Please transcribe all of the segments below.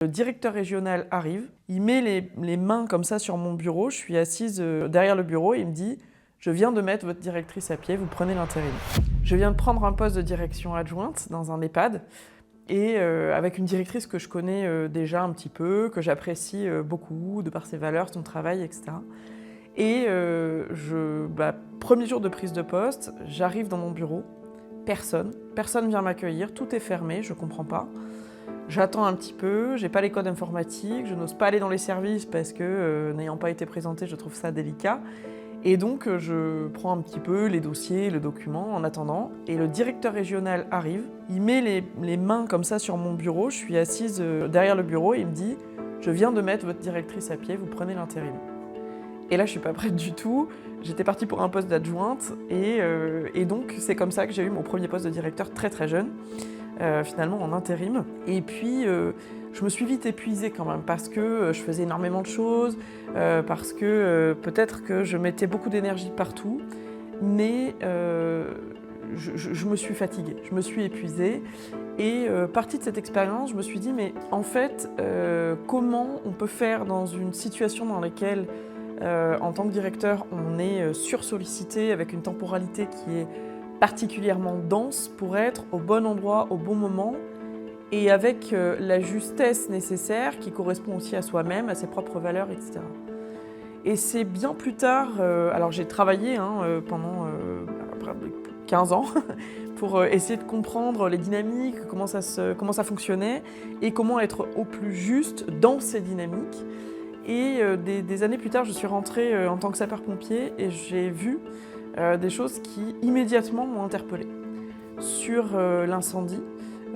Le directeur régional arrive, il met les mains comme ça sur mon bureau, je suis assise derrière le bureau et il me dit « Je viens de mettre votre directrice à pied, vous prenez l'intérim ». Je viens de prendre un poste de direction adjointe dans un EHPAD et avec une directrice que je connais déjà un petit peu, que j'apprécie beaucoup de par ses valeurs, son travail, etc. Et premier jour de prise de poste, j'arrive dans mon bureau, personne vient m'accueillir, tout est fermé, je comprends pas. J'attends un petit peu, j'ai pas les codes informatiques, je n'ose pas aller dans les services parce que, n'ayant pas été présentée, je trouve ça délicat. Et donc, je prends un petit peu les dossiers, le document en attendant. Et le directeur régional arrive, il met les mains comme ça sur mon bureau, je suis assise derrière le bureau et il me dit « Je viens de mettre votre directrice à pied, vous prenez l'intérim ». Et là, je suis pas prête du tout. J'étais partie pour un poste d'adjointe et donc c'est comme ça que j'ai eu mon premier poste de directeur très très jeune. Finalement en intérim. Et puis, je me suis vite épuisée quand même parce que je faisais énormément de choses, parce que peut-être que je mettais beaucoup d'énergie partout, mais je me suis fatiguée, je me suis épuisée. Et partie de cette expérience, je me suis dit, mais en fait, comment on peut faire dans une situation dans laquelle, en tant que directeur, on est sursollicité avec une temporalité qui est particulièrement dense pour être au bon endroit, au bon moment et avec la justesse nécessaire qui correspond aussi à soi-même, à ses propres valeurs, etc. Et c'est bien plus tard, alors j'ai travaillé pendant 15 ans pour essayer de comprendre les dynamiques, comment ça fonctionnait et comment être au plus juste dans ces dynamiques. Et des années plus tard, je suis rentrée en tant que sapeur-pompier et j'ai vu des choses qui immédiatement m'ont interpellée. Sur l'incendie,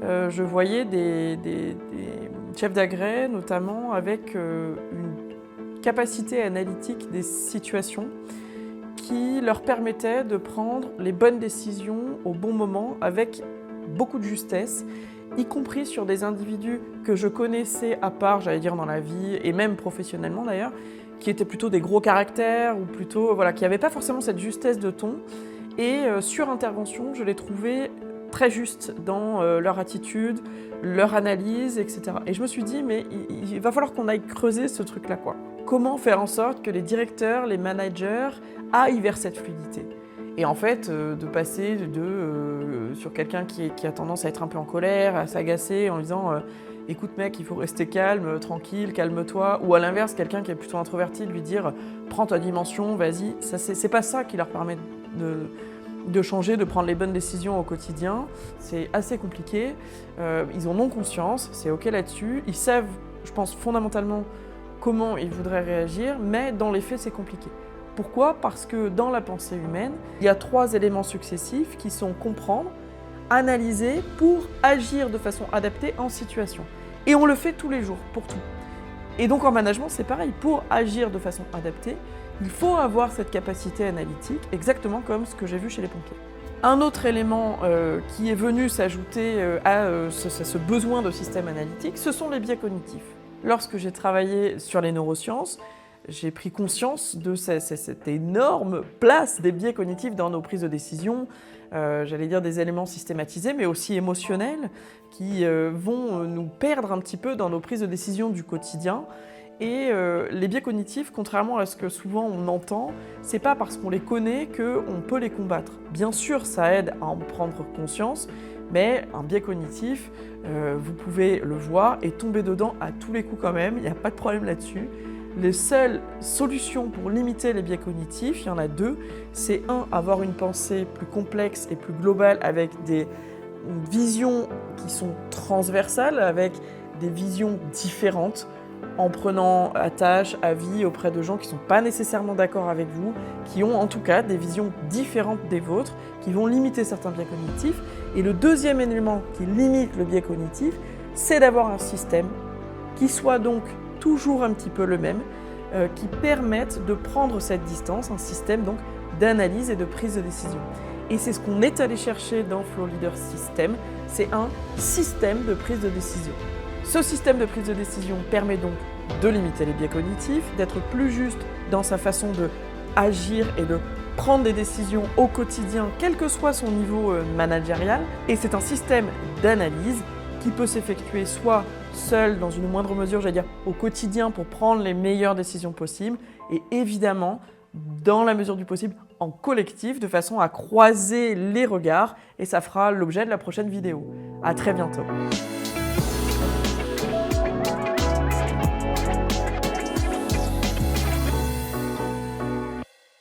je voyais des chefs d'agrès, notamment avec une capacité analytique des situations qui leur permettait de prendre les bonnes décisions au bon moment avec beaucoup de justesse, y compris sur des individus que je connaissais à part, j'allais dire dans la vie, et même professionnellement d'ailleurs, qui étaient plutôt des gros caractères, ou plutôt, qui n'avaient pas forcément cette justesse de ton. Et sur intervention, je les trouvais très justes dans leur attitude, leur analyse, etc. Et je me suis dit, mais il va falloir qu'on aille creuser ce truc-là, quoi. Comment faire en sorte que les directeurs, les managers aillent vers cette fluidité ? Et en fait, de passer sur quelqu'un qui a tendance à être un peu en colère, à s'agacer en disant écoute mec, il faut rester calme, tranquille, calme-toi. Ou à l'inverse, quelqu'un qui est plutôt introverti, de lui dire prends ta dimension, vas-y. C'est pas ça qui leur permet de changer, de prendre les bonnes décisions au quotidien. C'est assez compliqué. Ils en ont conscience, c'est ok là-dessus. Ils savent, je pense, fondamentalement comment ils voudraient réagir, mais dans les faits, c'est compliqué. Pourquoi ? Parce que dans la pensée humaine, il y a 3 éléments successifs qui sont comprendre, analyser pour agir de façon adaptée en situation. Et on le fait tous les jours, pour tout. Et donc en management, c'est pareil. Pour agir de façon adaptée, il faut avoir cette capacité analytique, exactement comme ce que j'ai vu chez les pompiers. Un autre élément qui est venu s'ajouter à ce besoin de système analytique, ce sont les biais cognitifs. Lorsque j'ai travaillé sur les neurosciences, j'ai pris conscience de cette énorme place des biais cognitifs dans nos prises de décision, j'allais dire des éléments systématisés, mais aussi émotionnels, qui vont nous perdre un petit peu dans nos prises de décision du quotidien. Et les biais cognitifs, contrairement à ce que souvent on entend, c'est pas parce qu'on les connaît qu'on peut les combattre. Bien sûr, ça aide à en prendre conscience, mais un biais cognitif, vous pouvez le voir et tomber dedans à tous les coups quand même, il n'y a pas de problème là-dessus. Les seules solutions pour limiter les biais cognitifs, il y en a 2. C'est avoir une pensée plus complexe et plus globale avec des visions qui sont transversales, avec des visions différentes, en prenant à tâche, avis auprès de gens qui ne sont pas nécessairement d'accord avec vous, qui ont en tout cas des visions différentes des vôtres, qui vont limiter certains biais cognitifs. Et le deuxième élément qui limite le biais cognitif, c'est d'avoir un système qui soit donc toujours un petit peu le même, qui permettent de prendre cette distance, un système donc d'analyse et de prise de décision. Et c'est ce qu'on est allé chercher dans Flow Leader System, c'est un système de prise de décision. Ce système de prise de décision permet donc de limiter les biais cognitifs, d'être plus juste dans sa façon de agir et de prendre des décisions au quotidien, quel que soit son niveau managérial. Et c'est un système d'analyse qui peut s'effectuer soit seul dans une moindre mesure, j'allais dire au quotidien pour prendre les meilleures décisions possibles et évidemment, dans la mesure du possible, en collectif, de façon à croiser les regards et ça fera l'objet de la prochaine vidéo. À très bientôt.